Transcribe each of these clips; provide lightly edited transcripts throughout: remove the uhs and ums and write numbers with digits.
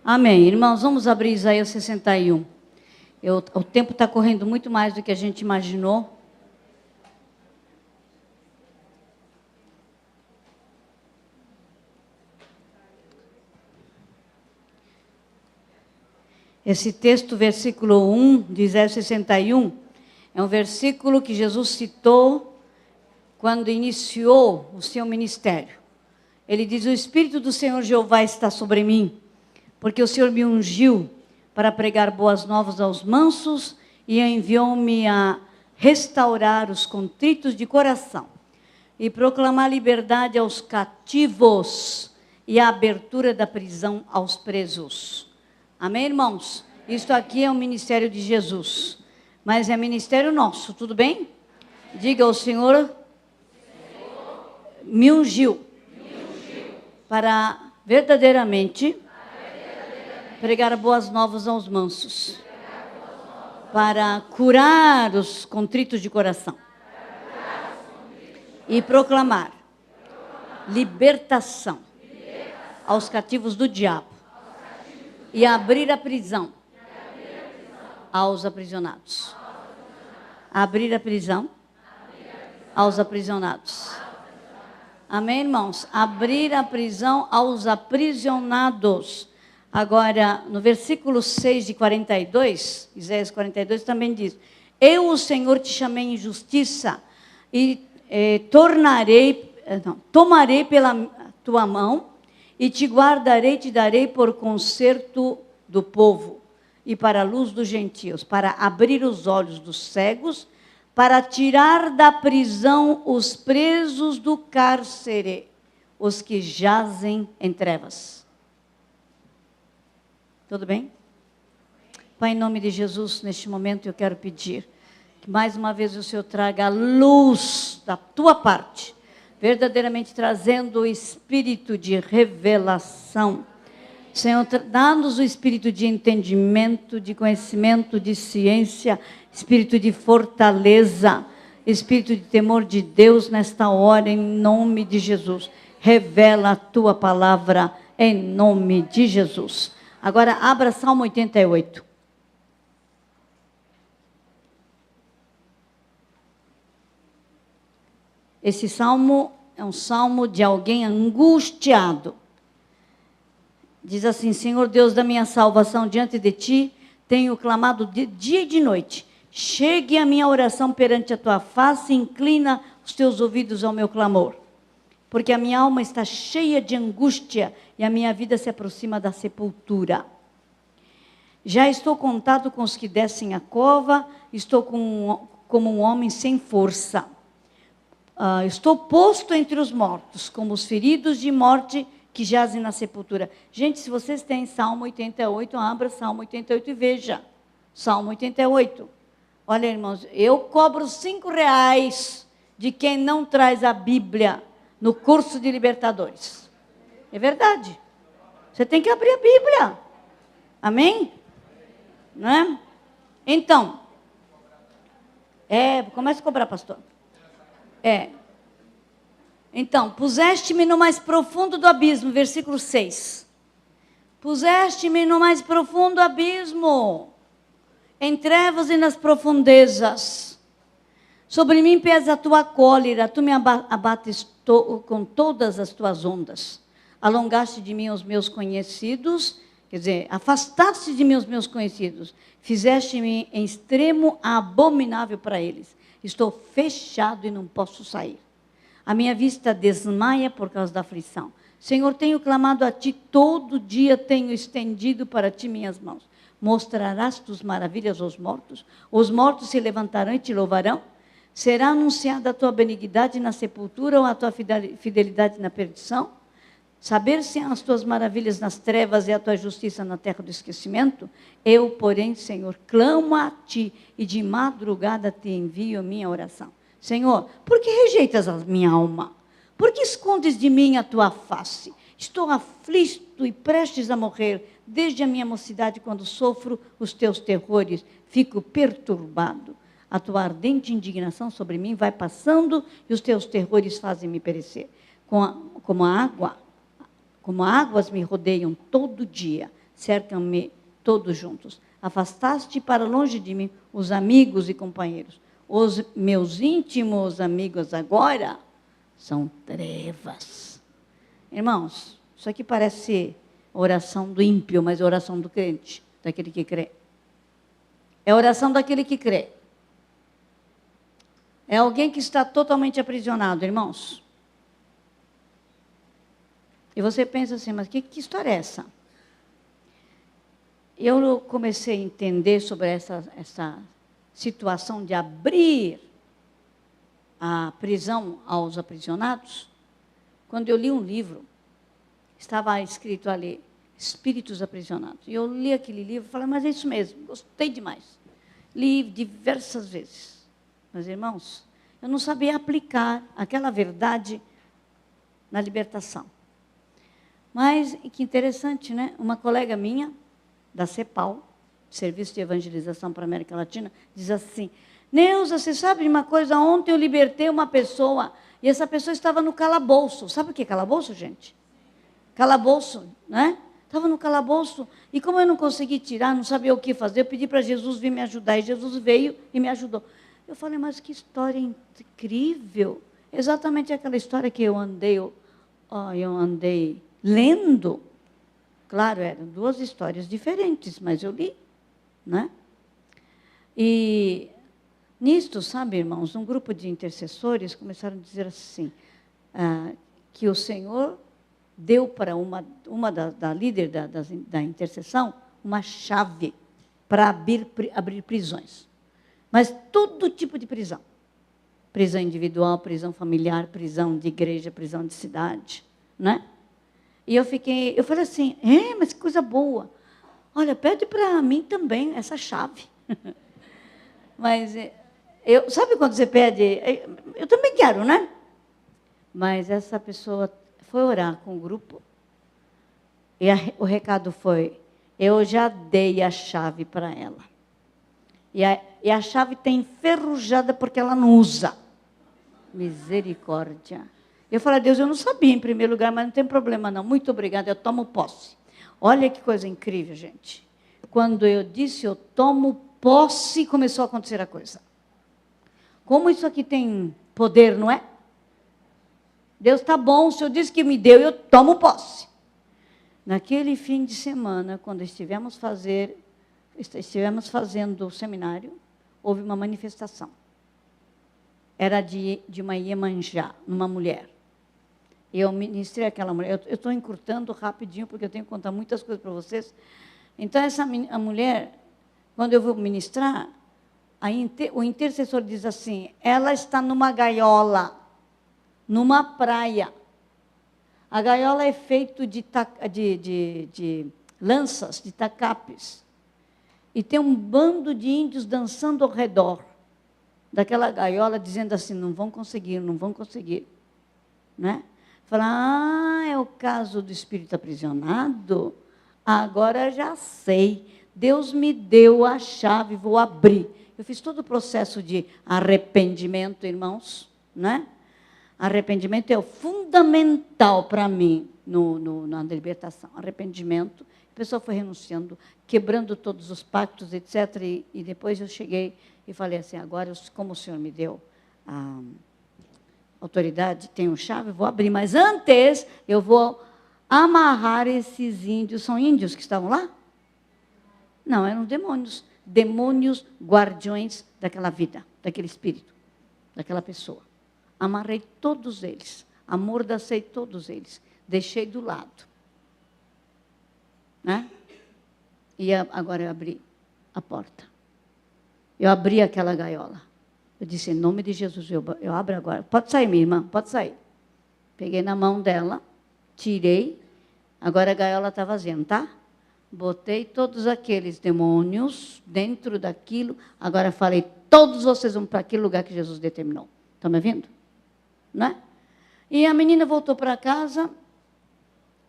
Amém. Irmãos, vamos abrir Isaías 61. O tempo está correndo muito mais do que a gente imaginou. Esse texto, versículo 1 de Isaías 61, é um versículo que Jesus citou quando iniciou o seu ministério. Ele diz: o Espírito do Senhor Jeová está sobre mim, porque o Senhor me ungiu para pregar boas novas aos mansos e enviou-me a restaurar os contritos de coração e proclamar liberdade aos cativos e a abertura da prisão aos presos. Amém, irmãos? Isto aqui é o ministério de Jesus, mas é ministério nosso, tudo bem? Diga: o Senhor me ungiu para verdadeiramente pregar boas novas aos mansos, para curar os contritos de coração e proclamar libertação aos cativos do diabo e abrir a prisão aos aprisionados. Abrir a prisão aos aprisionados. Amém, irmãos? Abrir a prisão aos aprisionados. Agora, no versículo 6 de 42, Isaías 42 também diz: eu, o Senhor, te chamei em justiça e tomarei pela tua mão e te guardarei, te darei por conserto do povo e para a luz dos gentios, para abrir os olhos dos cegos, para tirar da prisão os presos do cárcere, os que jazem em trevas. Tudo bem? Pai, em nome de Jesus, neste momento eu quero pedir que mais uma vez o Senhor traga a luz da tua parte, verdadeiramente trazendo o espírito de revelação. Senhor, dá-nos o espírito de entendimento, de conhecimento, de ciência, espírito de fortaleza, espírito de temor de Deus nesta hora, em nome de Jesus. Revela a tua palavra em nome de Jesus. Agora, abra Salmo 88. Esse salmo é um salmo de alguém angustiado. Diz assim: Senhor Deus da minha salvação, diante de ti tenho clamado de dia e de noite. Chegue a minha oração perante a tua face, inclina os teus ouvidos ao meu clamor. Porque a minha alma está cheia de angústia e a minha vida se aproxima da sepultura. Já estou contado com os que descem a cova, estou como um homem sem força. Estou posto entre os mortos, como os feridos de morte que jazem na sepultura. Gente, se vocês têm Salmo 88, abra Salmo 88 e veja. Salmo 88. Olha, irmãos, eu cobro R$5 de quem não traz a Bíblia no curso de libertadores. É verdade. Você tem que abrir a Bíblia. Amém? Não é? Então, começa a cobrar, pastor. Então, puseste-me no mais profundo do abismo, versículo 6. Puseste-me no mais profundo abismo, em trevas e nas profundezas. Sobre mim pesa a tua cólera, tu me abates com todas as tuas ondas. Alongaste de mim os meus conhecidos, quer dizer, afastaste de mim os meus conhecidos. Fizeste-me em extremo abominável para eles. Estou fechado e não posso sair. A minha vista desmaia por causa da aflição. Senhor, tenho clamado a ti, todo dia tenho estendido para ti minhas mãos. Mostrarás tus maravilhas aos mortos? Os mortos se levantarão e te louvarão? Será anunciada a tua benignidade na sepultura ou a tua fidelidade na perdição? Saber-se as tuas maravilhas nas trevas e a tua justiça na terra do esquecimento? Eu, porém, Senhor, clamo a ti e de madrugada te envio a minha oração. Senhor, por que rejeitas a minha alma? Por que escondes de mim a tua face? Estou aflito e prestes a morrer. Desde a minha mocidade, quando sofro os teus terrores, fico perturbado. A tua ardente indignação sobre mim vai passando e os teus terrores fazem-me perecer. Como águas me rodeiam todo dia. cercam-me todos juntos. Afastaste para longe de mim os amigos e companheiros. Os meus íntimos amigos agora são trevas. Irmãos, isso aqui parece oração do ímpio, mas é oração do crente, daquele que crê. É a oração daquele que crê. É alguém que está totalmente aprisionado, irmãos. E você pensa assim, mas que história é essa? Eu comecei a entender sobre essa situação de abrir a prisão aos aprisionados, quando eu li um livro, estava escrito ali, Espíritos Aprisionados. E eu li aquele livro e falei, mas é isso mesmo, gostei demais. Li diversas vezes. Mas, irmãos, eu não sabia aplicar aquela verdade na libertação. Mas, que interessante, né? Uma colega minha, da CEPAL, Serviço de Evangelização para a América Latina, diz assim, Neuza, você sabe de uma coisa? Ontem eu libertei uma pessoa, e essa pessoa estava no calabouço. Sabe o que é calabouço, gente? Calabouço, né? Estava no calabouço, e como eu não consegui tirar, não sabia o que fazer, eu pedi para Jesus vir me ajudar, e Jesus veio e me ajudou. Eu falei, mas que história incrível. Exatamente aquela história que eu andei lendo. Claro, eram duas histórias diferentes, mas eu li, né? E nisto, sabe, irmãos, um grupo de intercessores começaram a dizer assim, que o Senhor deu para uma da líder da intercessão uma chave para abrir prisões. Mas todo tipo de prisão. Prisão individual, prisão familiar, prisão de igreja, prisão de cidade, né? E eu falei assim, mas que coisa boa. Olha, pede para mim também essa chave. Mas, sabe quando você pede? Eu também quero, né? Mas essa pessoa foi orar com o grupo. E o recado foi, eu já dei a chave para ela. E a chave está enferrujada porque ela não usa. Misericórdia. Eu falei, Deus, eu não sabia em primeiro lugar, mas não tem problema não. Muito obrigada, eu tomo posse. Olha que coisa incrível, gente. Quando eu disse, eu tomo posse, começou a acontecer a coisa. Como isso aqui tem poder, não é? Deus está bom, o Senhor disse que me deu, eu tomo posse. Naquele fim de semana, quando estivemos fazendo o seminário, houve uma manifestação. Era de uma Iemanjá, uma mulher. Eu ministrei aquela mulher. Eu estou encurtando rapidinho, porque eu tenho que contar muitas coisas para vocês. Então, a mulher, quando eu vou ministrar, o intercessor diz assim, ela está numa gaiola, numa praia. A gaiola é feita de lanças, de tacapes. E tem um bando de índios dançando ao redor daquela gaiola, dizendo assim, não vão conseguir, não vão conseguir. Né? Fala, é o caso do espírito aprisionado? Agora já sei. Deus me deu a chave, vou abrir. Eu fiz todo o processo de arrependimento, irmãos. Né? Arrependimento é o fundamental para mim na libertação. Arrependimento. A pessoa foi renunciando, quebrando todos os pactos, etc. E depois eu cheguei e falei assim, agora, como o Senhor me deu a autoridade, tenho chave, vou abrir. Mas antes, eu vou amarrar esses índios. São índios que estavam lá? Não, eram demônios. Demônios guardiões daquela vida, daquele espírito, daquela pessoa. Amarrei todos eles. Amordacei todos eles. Deixei do lado. Né? E agora eu abri a porta. Eu abri aquela gaiola. Eu disse, em nome de Jesus, eu abro agora. Pode sair, minha irmã, pode sair. Peguei na mão dela, tirei. Agora a gaiola está vazia, tá? Botei todos aqueles demônios dentro daquilo. Agora falei, todos vocês vão para aquele lugar que Jesus determinou. Estão me vendo? Né? E a menina voltou para casa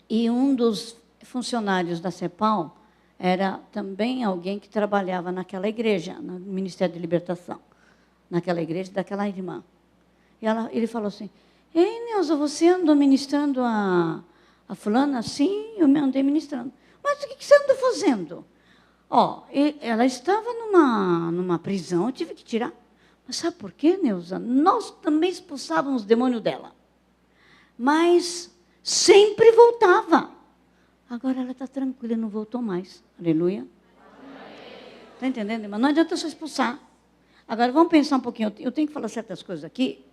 e um dos funcionários da CEPAL era também alguém que trabalhava naquela igreja, no Ministério de Libertação, naquela igreja daquela irmã. E ele falou assim, ei, Neuza, você andou ministrando a fulana? Sim, eu me andei ministrando. Mas o que você anda fazendo? Ó, ela estava numa prisão, eu tive que tirar. Mas sabe por quê, Neuza? Nós também expulsávamos o demônio dela. Mas sempre voltava. Agora ela está tranquila, não voltou mais. Aleluia. Está entendendo, irmã? Não adianta só expulsar. Agora, vamos pensar um pouquinho. Eu tenho que falar certas coisas aqui.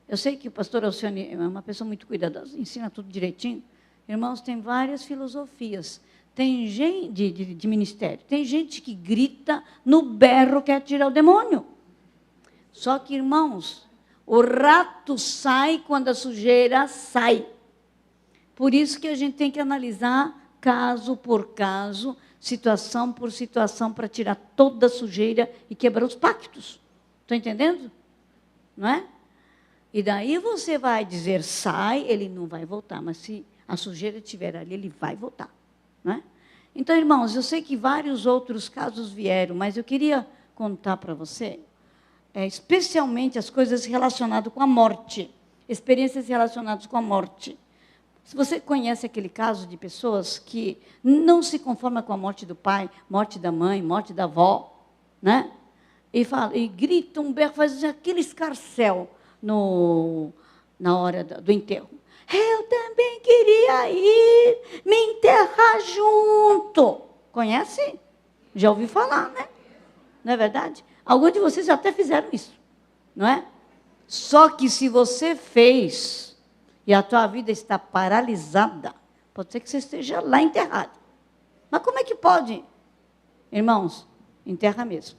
Eu sei que o pastor Alcione é uma pessoa muito cuidadosa, ensina tudo direitinho. Irmãos, tem várias filosofias. Tem gente de ministério. Tem gente que grita no berro, quer tirar o demônio. Só que, irmãos, o rato sai quando a sujeira sai. Por isso que a gente tem que analisar caso por caso, situação por situação, para tirar toda a sujeira e quebrar os pactos. Estão entendendo? Não é? E daí você vai dizer, sai, ele não vai voltar. Mas se a sujeira estiver ali, ele vai voltar. Não é? Então, irmãos, eu sei que vários outros casos vieram, mas eu queria contar para você, especialmente as coisas relacionadas com a morte, experiências relacionadas com a morte. Se você conhece aquele caso de pessoas que não se conformam com a morte do pai, morte da mãe, morte da avó, né? E gritam, fazem aquele escarcéu na hora do enterro. Eu também queria ir me enterrar junto. Conhece? Já ouvi falar, né? Não é verdade? Alguns de vocês até fizeram isso, não é? Só que se você fez e a tua vida está paralisada, pode ser que você esteja lá enterrado. Mas como é que pode? Irmãos, enterra mesmo.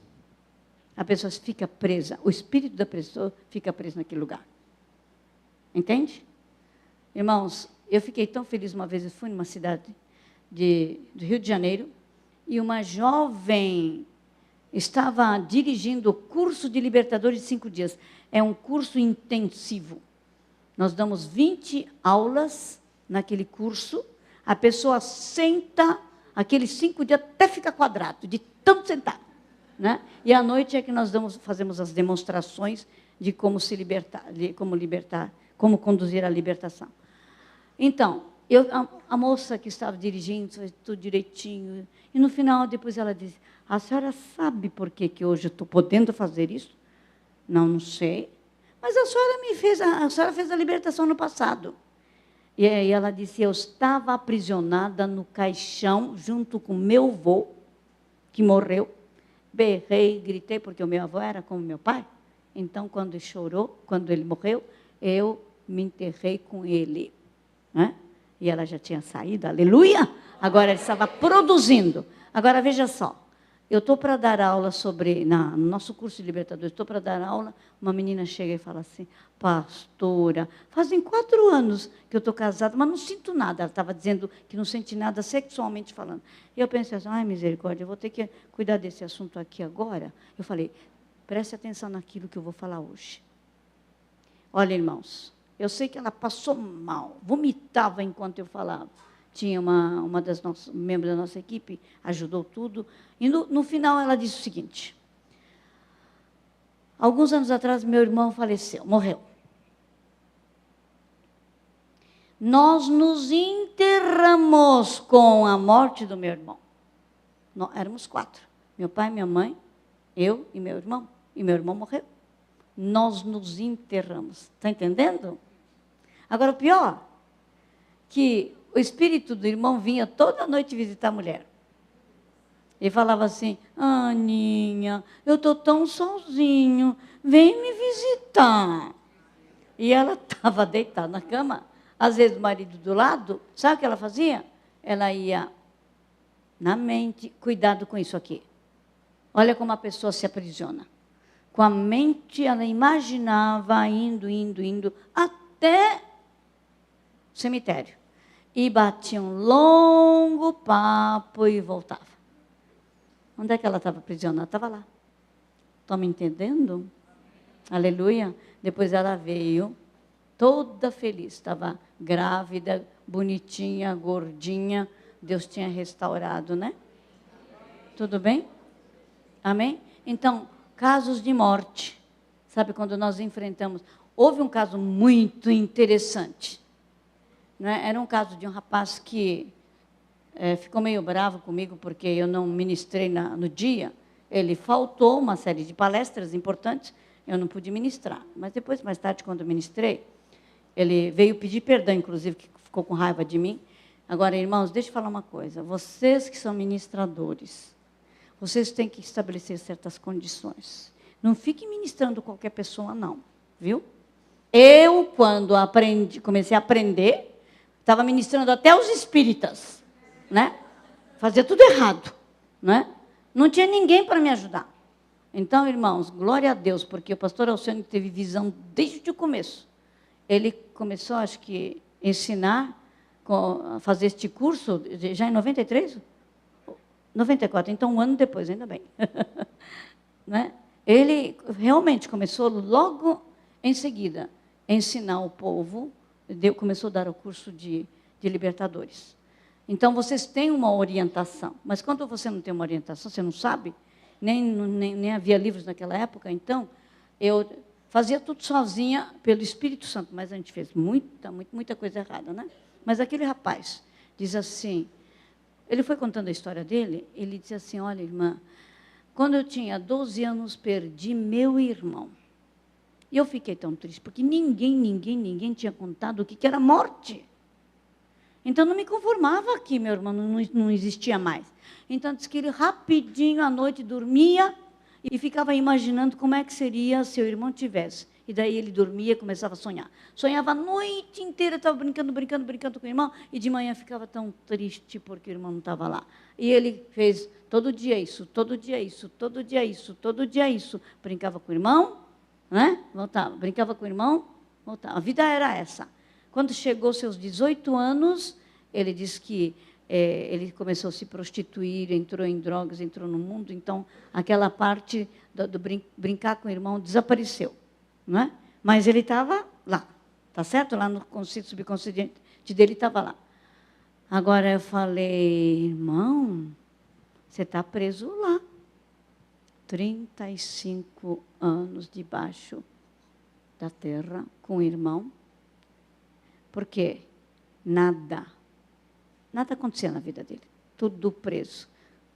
A pessoa fica presa, o espírito da pessoa fica preso naquele lugar. Entende? Irmãos, eu fiquei tão feliz uma vez, eu fui numa cidade do Rio de Janeiro, e uma jovem estava dirigindo o curso de libertadores de 5 dias. É um curso intensivo. Nós damos 20 aulas naquele curso, a pessoa senta, aqueles 5 dias até fica quadrado, de tanto sentar. Né? E à noite é que nós fazemos as demonstrações de como se libertar, como conduzir a libertação. Então, a moça que estava dirigindo, fez tudo direitinho, e no final, depois ela disse, a senhora sabe por que hoje eu estou podendo fazer isso? Não sei. Mas a senhora fez a libertação no passado. E aí ela disse, eu estava aprisionada no caixão, junto com meu avô, que morreu. Berrei, gritei, porque o meu avô era como meu pai. Então, quando ele morreu, eu me enterrei com ele. Né? E ela já tinha saído, aleluia! Agora ele estava produzindo. Agora, veja só. Eu estou para dar aula no nosso curso de libertadores, estou para dar aula, uma menina chega e fala assim, pastora, fazem 4 anos que eu estou casada, mas não sinto nada. Ela estava dizendo que não sente nada sexualmente falando. E eu pensei assim, ai, misericórdia, eu vou ter que cuidar desse assunto aqui agora. Eu falei, preste atenção naquilo que eu vou falar hoje. Olha, irmãos, eu sei que ela passou mal, vomitava enquanto eu falava. Tinha uma das membros da nossa equipe, ajudou tudo. E no final ela disse o seguinte, alguns anos atrás meu irmão faleceu, morreu. Nós nos enterramos com a morte do meu irmão. Éramos 4, meu pai, minha mãe, eu e meu irmão. E meu irmão morreu. Nós nos enterramos. Está entendendo? Agora, o pior, que o espírito do irmão vinha toda noite visitar a mulher. Ele falava assim, Aninha, eu estou tão sozinho, vem me visitar. E ela estava deitada na cama, às vezes o marido do lado, sabe o que ela fazia? Ela ia na mente, cuidado com isso aqui. Olha como a pessoa se aprisiona. Com a mente, ela imaginava indo, até o cemitério. E batia um longo papo e voltava. Onde é que ela estava aprisionada? Estava lá. Estão me entendendo? Aleluia. Depois ela veio, toda feliz. Estava grávida, bonitinha, gordinha. Deus tinha restaurado, né? Tudo bem? Amém? Então, casos de morte. Sabe, quando nós enfrentamos... Houve um caso muito interessante. Né? Era um caso de um rapaz que ficou meio bravo comigo porque eu não ministrei no dia. Ele faltou uma série de palestras importantes, eu não pude ministrar. Mas depois, mais tarde, quando eu ministrei, ele veio pedir perdão, inclusive, que ficou com raiva de mim. Agora, irmãos, deixa eu falar uma coisa. Vocês que são ministradores, vocês têm que estabelecer certas condições. Não fique ministrando qualquer pessoa, não. Viu? Eu, quando comecei a aprender, estava ministrando até os espíritas, né? Fazia tudo errado, né? Não tinha ninguém para me ajudar. Então, irmãos, glória a Deus, porque o pastor Alcione teve visão desde o começo. Ele começou, acho que, ensinar, a fazer este curso, já em 93? 94, então um ano depois, ainda bem. Né? Ele realmente começou logo em seguida a ensinar o povo, começou a dar o curso de libertadores. Então, vocês têm uma orientação, mas quando você não tem uma orientação, você não sabe, nem havia livros naquela época, então, eu fazia tudo sozinha pelo Espírito Santo, mas a gente fez muita coisa errada, né? Mas aquele rapaz diz assim, ele foi contando a história dele, ele disse assim, olha, irmã, quando eu tinha 12 anos, perdi meu irmão. E eu fiquei tão triste, porque ninguém tinha contado o que era morte. Então, não me conformava que meu irmão não existia mais. Então, disse que ele rapidinho à noite dormia e ficava imaginando como é que seria se o irmão tivesse. E daí ele dormia e começava a sonhar. Sonhava a noite inteira, estava brincando com o irmão, e de manhã ficava tão triste porque o irmão não estava lá. E ele fez todo dia isso. Brincava com o irmão, né? Voltava. Brincava com o irmão, voltava. A vida era essa. Quando chegou seus 18 anos, ele disse que ele começou a se prostituir, entrou em drogas, entrou no mundo, então aquela parte do brincar com o irmão desapareceu. Não é? Mas ele estava lá, tá certo? Lá no consciente subconsciente dele estava lá. Agora eu falei, irmão, você está preso lá. 35 anos debaixo da terra com o irmão. Por quê? Nada acontecia na vida dele. Tudo preso.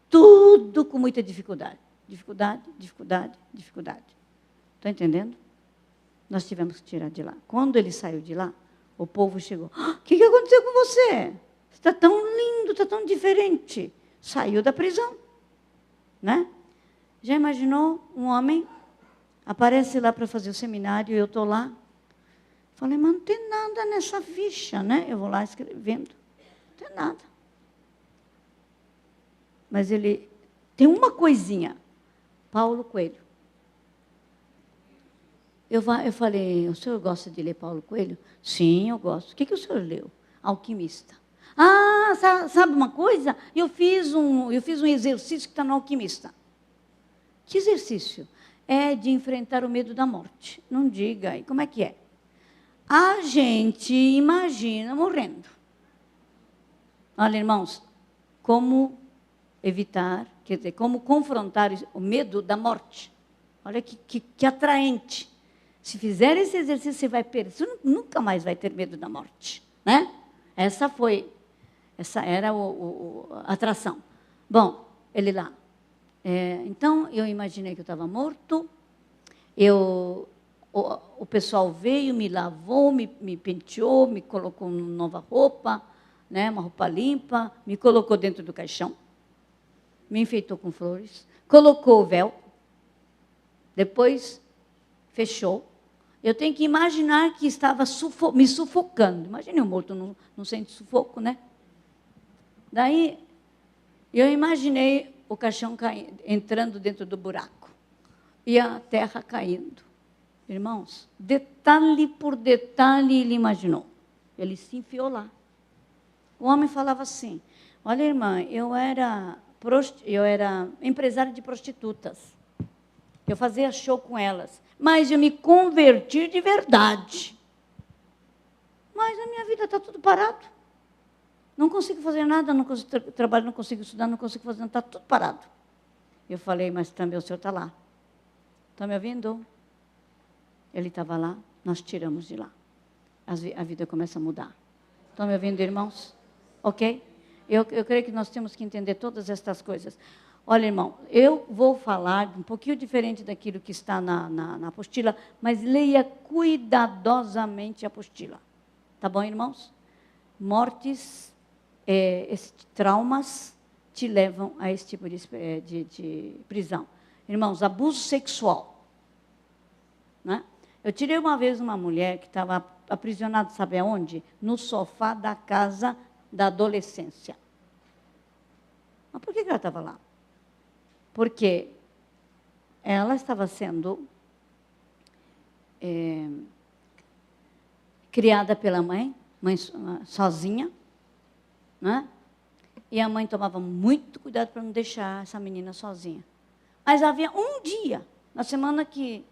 Tudo com muita dificuldade. Dificuldade. Estão entendendo? Nós tivemos que tirar de lá. Quando ele saiu de lá, o povo chegou. O que aconteceu com você? Você está tão lindo, está tão diferente. Saiu da prisão. Né? Já imaginou um homem aparece lá para fazer o seminário e eu estou lá? Falei, mas não tem nada nessa ficha, né? Eu vou lá escrevendo. Não tem nada. Mas ele tem uma coisinha. Paulo Coelho. Eu falei, o senhor gosta de ler Paulo Coelho? Sim, eu gosto. O que o senhor leu? Alquimista. Ah, sabe uma coisa? Eu fiz um exercício que está no Alquimista. Que exercício? É de enfrentar o medo da morte. Não diga aí, como é que é? A gente imagina morrendo. Olha, irmãos, como evitar, quer dizer, como confrontar o medo da morte. Olha que atraente. Se fizer esse exercício, você vai perder. Você nunca mais vai ter medo da morte. Né? Essa era a atração. Bom, ele lá. Então, eu imaginei que eu estava morto. O pessoal veio, me lavou, me penteou, me colocou uma nova roupa, né, uma roupa limpa, me colocou dentro do caixão, me enfeitou com flores, colocou o véu, depois fechou. Eu tenho que imaginar que estava me sufocando. Imagine um morto, não sente sufoco, né? Daí, eu imaginei o caixão entrando dentro do buraco e a terra caindo. Irmãos, detalhe por detalhe ele imaginou. Ele se enfiou lá. O homem falava assim, olha, irmã, eu era empresária de prostitutas. Eu fazia show com elas. Mas eu me converti de verdade. Mas a minha vida está tudo parado. Não consigo fazer nada, não consigo trabalhar, não consigo estudar, não consigo fazer nada, está tudo parado. Eu falei, mas também o senhor está lá. Está me ouvindo? Ele estava lá, nós tiramos de lá. A vida começa a mudar. Estão me ouvindo, irmãos? Ok? Eu creio que nós temos que entender todas estas coisas. Olha, irmão, eu vou falar um pouquinho diferente daquilo que está na apostila, mas leia cuidadosamente a apostila. Tá bom, irmãos? Mortes, traumas te levam a esse tipo de prisão. Irmãos, abuso sexual. Né? Eu tirei uma vez uma mulher que estava aprisionada, sabe aonde? No sofá da casa da adolescência. Mas por que ela estava lá? Porque ela estava sendo criada pela mãe sozinha, né? E a mãe tomava muito cuidado para não deixar essa menina sozinha. Mas havia um dia, na semana que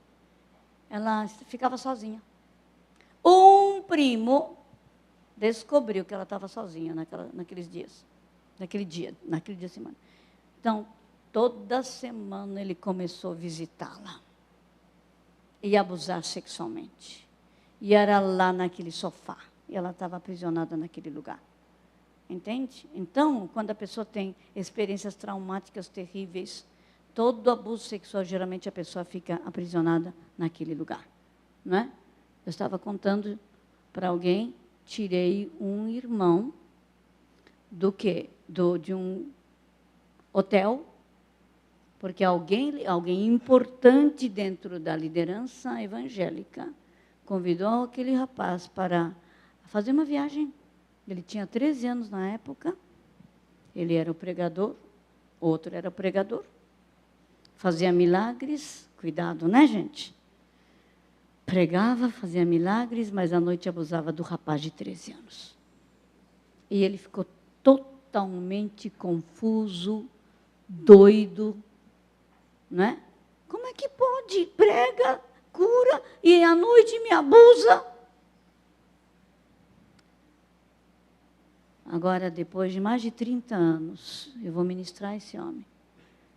ela ficava sozinha. Um primo descobriu que ela estava sozinha naqueles dias. Naquele dia da semana. Então, toda semana ele começou a visitá-la. E abusar sexualmente. E era lá naquele sofá. E ela estava aprisionada naquele lugar. Entende? Então, quando a pessoa tem experiências traumáticas terríveis, todo abuso sexual, geralmente a pessoa fica aprisionada naquele lugar. Não é? Eu estava contando para alguém, tirei um irmão do quê? De um hotel, porque alguém importante dentro da liderança evangélica convidou aquele rapaz para fazer uma viagem. Ele tinha 13 anos na época, ele era o pregador, outro era o pregador, fazia milagres, cuidado, né, gente? Pregava, fazia milagres, mas à noite abusava do rapaz de 13 anos. E ele ficou totalmente confuso, doido, né? Como é que pode? Prega, cura, e à noite me abusa. Agora, depois de mais de 30 anos, eu vou ministrar esse homem.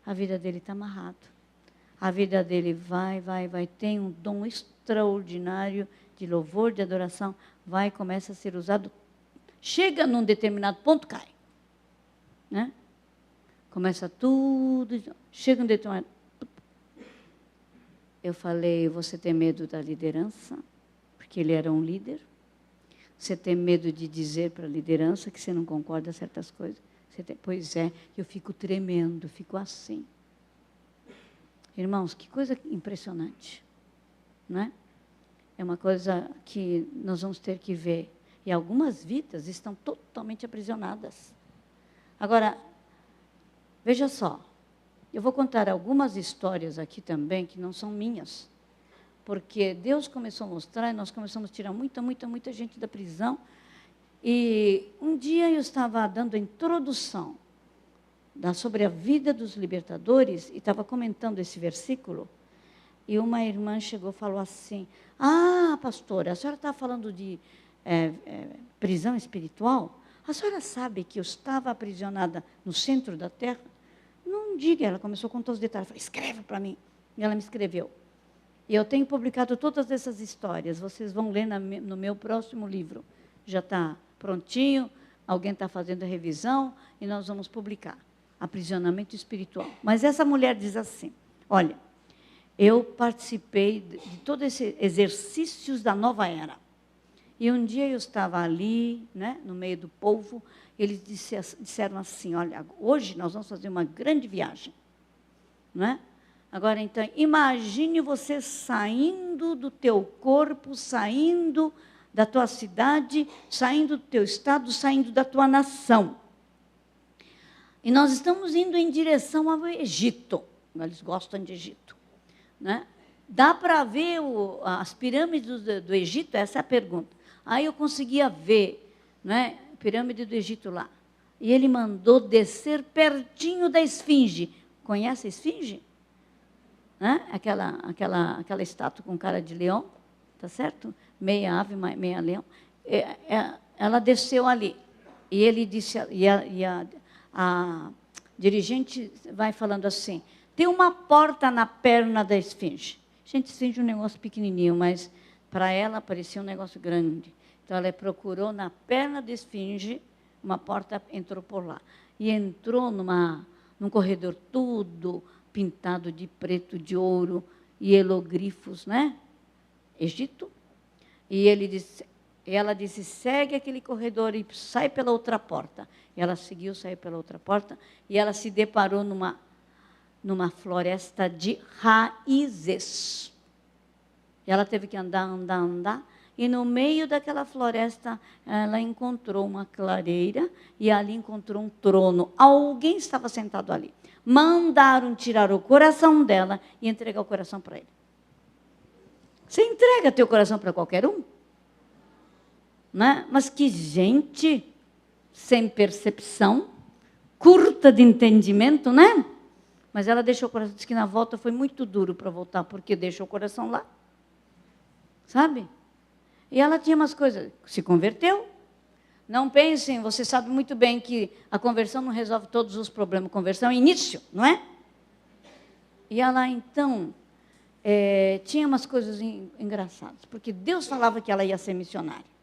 A vida dele está amarrada. A vida dele vai, tem um dom extraordinário de louvor, de adoração, vai e começa a ser usado. Chega num determinado ponto, cai. Né? Começa tudo, chega num determinado... Eu falei, você tem medo da liderança? Porque ele era um líder. Você tem medo de dizer para a liderança que você não concorda com certas coisas? Pois é, eu fico tremendo, fico assim. Irmãos, que coisa impressionante. Não é? É uma coisa que nós vamos ter que ver. E algumas vidas estão totalmente aprisionadas. Agora, veja só, eu vou contar algumas histórias aqui também que não são minhas. Porque Deus começou a mostrar, e nós começamos a tirar muita gente da prisão. E um dia eu estava dando a introdução sobre a vida dos libertadores, e estava comentando esse versículo, e uma irmã chegou e falou assim, pastora, a senhora está falando de prisão espiritual? A senhora sabe que eu estava aprisionada no centro da terra? Não diga, ela começou a contar os detalhes, falei, escreva para mim. E ela me escreveu. E eu tenho publicado todas essas histórias, vocês vão ler no meu próximo livro. Já está prontinho, alguém está fazendo a revisão, e nós vamos publicar. Aprisionamento espiritual. Mas essa mulher diz assim, olha, eu participei de todos esses exercícios da nova era. E um dia eu estava ali, né, no meio do povo, eles disseram assim, olha, hoje nós vamos fazer uma grande viagem. Não é? Agora, então, imagine você saindo do teu corpo, saindo da tua cidade, saindo do teu estado, saindo da tua nação. E nós estamos indo em direção ao Egito. Eles gostam de Egito. Né? Dá para ver as pirâmides do Egito? Essa é a pergunta. Aí eu conseguia ver, né, a pirâmide do Egito lá. E ele mandou descer pertinho da esfinge. Conhece a esfinge? Né? Aquela estátua com cara de leão, tá certo? Meia ave, meia leão. Ela desceu ali. E ele disse, a dirigente vai falando assim, tem uma porta na perna da esfinge. Gente, esfinge é um negócio pequenininho, mas para ela parecia um negócio grande. Então, ela procurou na perna da esfinge uma porta, entrou por lá. E entrou num corredor tudo pintado de preto, de ouro, e hieroglifos, né? Egito. E ela disse, segue aquele corredor e sai pela outra porta. E ela seguiu, saiu pela outra porta, e ela se deparou numa floresta de raízes. E ela teve que andar, e no meio daquela floresta, ela encontrou uma clareira, e ali encontrou um trono. Alguém estava sentado ali. Mandaram tirar o coração dela e entregar o coração para ele. Você entrega teu coração para qualquer um? Né? Mas que gente sem percepção, curta de entendimento, né? Mas ela deixou o coração, disse que na volta foi muito duro para voltar, porque deixou o coração lá. Sabe? E ela tinha umas coisas, se converteu. Não pensem, você sabe muito bem que a conversão não resolve todos os problemas. Conversão é início, não é? E ela, então, tinha umas coisas engraçadas, porque Deus falava que ela ia ser missionária.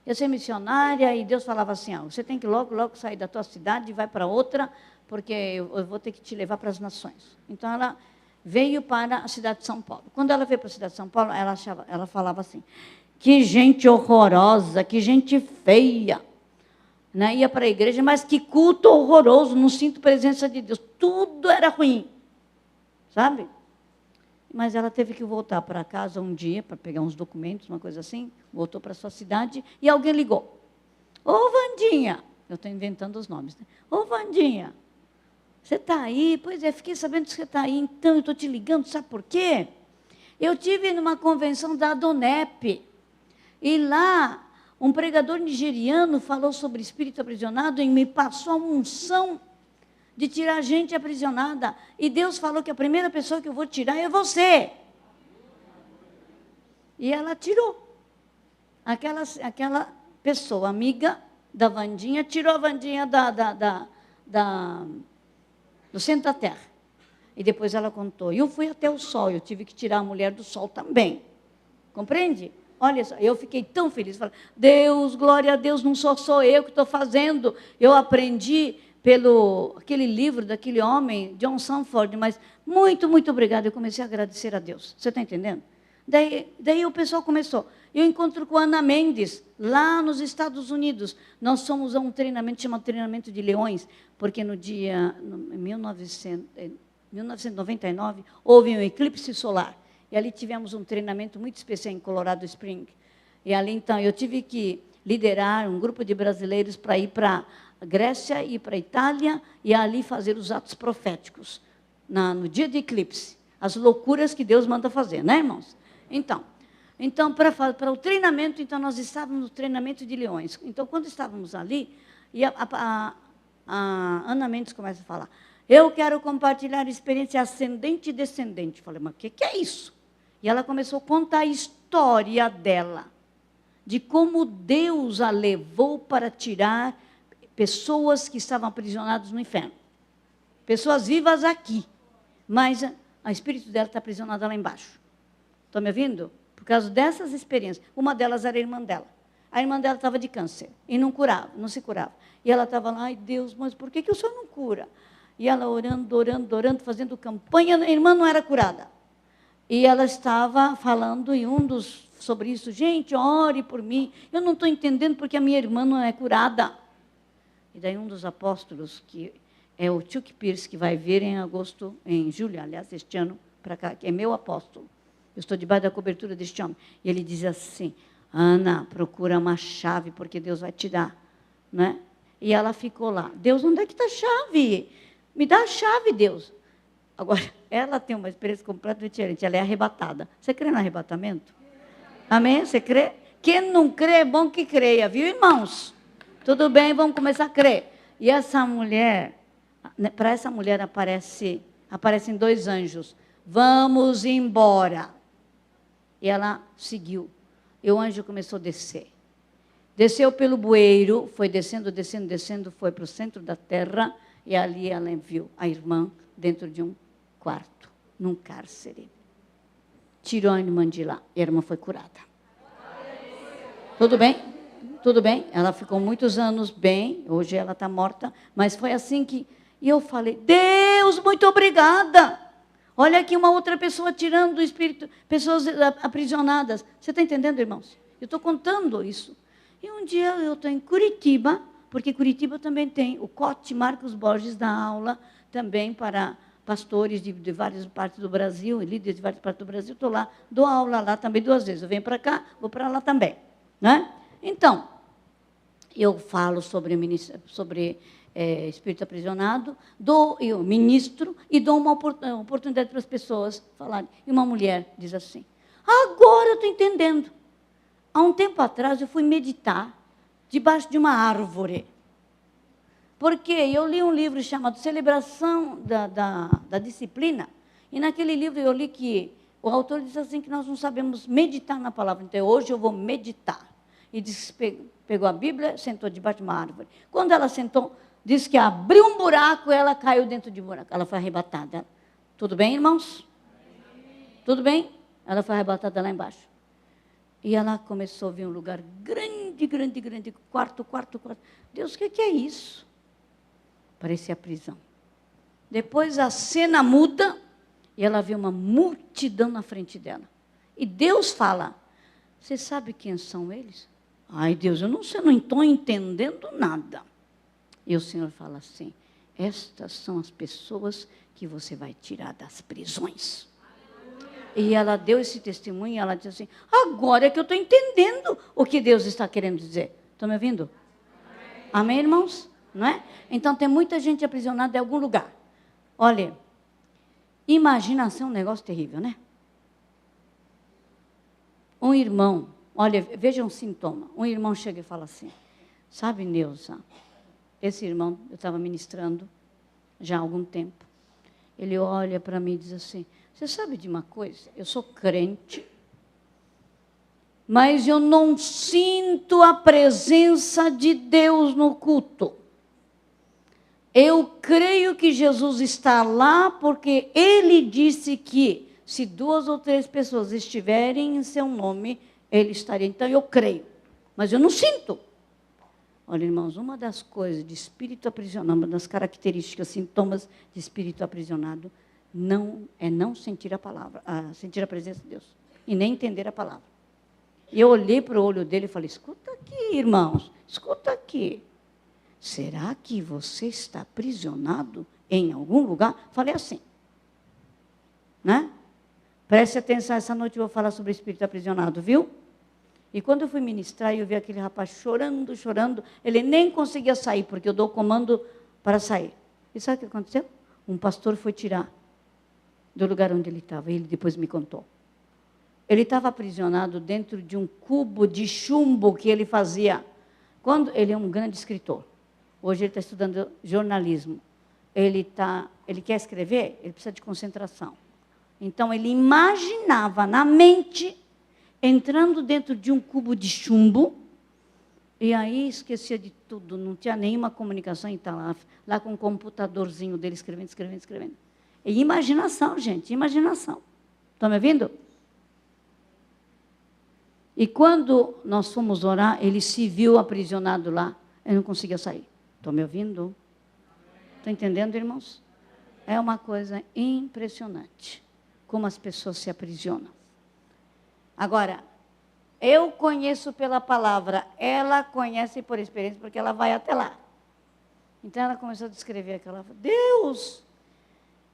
Ia ser missionária e Deus falava assim, você tem que logo sair da tua cidade e vai para outra, porque eu vou ter que te levar para as nações. Então, ela veio para a cidade de São Paulo. Quando ela veio para a cidade de São Paulo, ela falava assim, que gente horrorosa, que gente feia. Né? Ia para a igreja, mas que culto horroroso, não sinto presença de Deus. Tudo era ruim. Sabe? Mas ela teve que voltar para casa um dia, para pegar uns documentos, uma coisa assim, voltou para a sua cidade, e alguém ligou. Ô, Vandinha, eu estou inventando os nomes, né? Ô, Vandinha, você está aí? Pois é, fiquei sabendo que você está aí, então eu estou te ligando, sabe por quê? Eu tive numa convenção da Adonep, e lá um pregador nigeriano falou sobre espírito aprisionado e me passou a unção de tirar gente aprisionada. E Deus falou que a primeira pessoa que eu vou tirar é você. E ela tirou. Aquela pessoa, amiga da Vandinha, tirou a Vandinha do centro da terra. E depois ela contou, eu fui até o sol, eu tive que tirar a mulher do sol também. Compreende? Olha só, eu fiquei tão feliz. Falei, Deus, glória a Deus, não sou eu que estou fazendo. Eu aprendi aquele livro daquele homem, John Sanford, mas muito, muito obrigada. Eu comecei a agradecer a Deus. Você está entendendo? Daí o pessoal começou. Eu encontro com a Ana Mendes, lá nos Estados Unidos. Nós somos a um treinamento, chamado Treinamento de Leões, porque em 1999, houve um eclipse solar. E ali tivemos um treinamento muito especial em Colorado Springs. E ali, então, eu tive que liderar um grupo de brasileiros para ir para a Grécia e para a Itália, e ali fazer os atos proféticos, no dia de eclipse. As loucuras que Deus manda fazer, né, irmãos? Então para o treinamento, então, nós estávamos no treinamento de leões. Então, quando estávamos ali, e a Ana Mendes começa a falar, eu quero compartilhar experiência ascendente e descendente. Falei, mas o que é isso? E ela começou a contar a história dela, de como Deus a levou para tirar pessoas que estavam aprisionadas no inferno. Pessoas vivas aqui, mas o espírito dela está aprisionado lá embaixo. Estão me ouvindo? Por causa dessas experiências. Uma delas era a irmã dela. A irmã dela estava de câncer e não se curava. E ela estava lá, ai Deus, mas por que o senhor não cura? E ela orando, fazendo campanha, a irmã não era curada. E ela estava falando sobre isso, gente, ore por mim. Eu não estou entendendo porque a minha irmã não é curada. E daí um dos apóstolos, que é o Chuck Pierce, que vai vir em julho, aliás, este ano, para cá, que é meu apóstolo. Eu estou debaixo da cobertura deste homem. E ele diz assim, Ana, procura uma chave, porque Deus vai te dar. Né? E ela ficou lá. Deus, onde é que está a chave? Me dá a chave, Deus. Agora, ela tem uma experiência completamente diferente. Ela é arrebatada. Você crê no arrebatamento? Amém? Você crê? Quem não crê, é bom que creia, viu, irmãos? Tudo bem, vamos começar a crer. E essa mulher, para essa mulher aparecem 2 anjos. Vamos embora. E ela seguiu. E o anjo começou a descer. Desceu pelo bueiro, foi descendo, foi para o centro da terra, e ali ela viu a irmã dentro de um quarto, num cárcere. Tirou a irmã de lá, e a irmã foi curada. Tudo bem? Tudo bem, ela ficou muitos anos bem, hoje ela está morta, mas foi assim que... E eu falei, Deus, muito obrigada. Olha aqui uma outra pessoa tirando do espírito, pessoas aprisionadas. Você está entendendo, irmãos? Eu estou contando isso. E um dia eu estou em Curitiba, porque Curitiba também tem o Cote Marcos Borges da aula, também para pastores de várias partes do Brasil, líderes de várias partes do Brasil. Estou lá, dou aula lá também 2 vezes. Eu venho para cá, vou para lá também. Né? Então, eu falo sobre espírito aprisionado, eu ministro e dou uma oportunidade para as pessoas falarem. E uma mulher diz assim, agora eu estou entendendo. Há um tempo atrás eu fui meditar debaixo de uma árvore. Porque eu li um livro chamado Celebração da Disciplina, e naquele livro eu li que o autor diz assim que nós não sabemos meditar na palavra. Então, hoje eu vou meditar. E pegou a Bíblia, sentou debaixo de uma árvore. Quando ela sentou, disse que abriu um buraco, ela caiu dentro de um buraco. Ela foi arrebatada. Tudo bem, irmãos? Tudo bem? Ela foi arrebatada lá embaixo. E ela começou a ver um lugar grande, grande, grande, quarto. Deus, o que é isso? Parecia a prisão. Depois a cena muda e ela vê uma multidão na frente dela. E Deus fala, você sabe quem são eles? Ai, Deus, eu não estou entendendo nada. E o Senhor fala assim, estas são as pessoas que você vai tirar das prisões. E ela deu esse testemunho e ela disse assim, agora é que eu estou entendendo o que Deus está querendo dizer. Estão me ouvindo? Amém, irmãos? Não é? Então, tem muita gente aprisionada em algum lugar. Olha, imaginação é um negócio terrível, né? Um irmão, olha, veja um sintoma. Um irmão chega e fala assim, sabe, Neuza, esse irmão, eu estava ministrando já há algum tempo. Ele olha para mim e diz assim, você sabe de uma coisa? Eu sou crente, mas eu não sinto a presença de Deus no culto. Eu creio que Jesus está lá porque Ele disse que se 2 ou 3 pessoas estiverem em seu nome, Ele estaria. Então, eu creio, mas eu não sinto. Olha, irmãos, uma das coisas de espírito aprisionado, uma das características, sintomas de espírito aprisionado, não sentir a palavra, sentir a presença de Deus, e nem entender a palavra. E eu olhei para o olho dele e falei, escuta aqui, irmãos, escuta aqui. Será que você está aprisionado em algum lugar? Falei assim, né? Preste atenção, essa noite eu vou falar sobre espírito aprisionado, viu? E quando eu fui ministrar, eu vi aquele rapaz chorando, ele nem conseguia sair, porque eu dou o comando para sair. E sabe o que aconteceu? Um pastor foi tirar do lugar onde ele estava, e ele depois me contou. Ele estava aprisionado dentro de um cubo de chumbo que ele fazia. Ele é um grande escritor. Hoje ele está estudando jornalismo. Ele quer escrever, ele precisa de concentração. Então, ele imaginava na mente, entrando dentro de um cubo de chumbo, e aí esquecia de tudo, não tinha nenhuma comunicação, e estava lá com um computadorzinho dele, escrevendo. E imaginação, gente, imaginação. Estão me ouvindo? E quando nós fomos orar, ele se viu aprisionado lá, ele não conseguia sair. Estão me ouvindo? Estão entendendo, irmãos? É uma coisa impressionante, como as pessoas se aprisionam. Agora, eu conheço pela palavra, ela conhece por experiência, porque ela vai até lá. Então, ela começou a descrever aquela... Deus!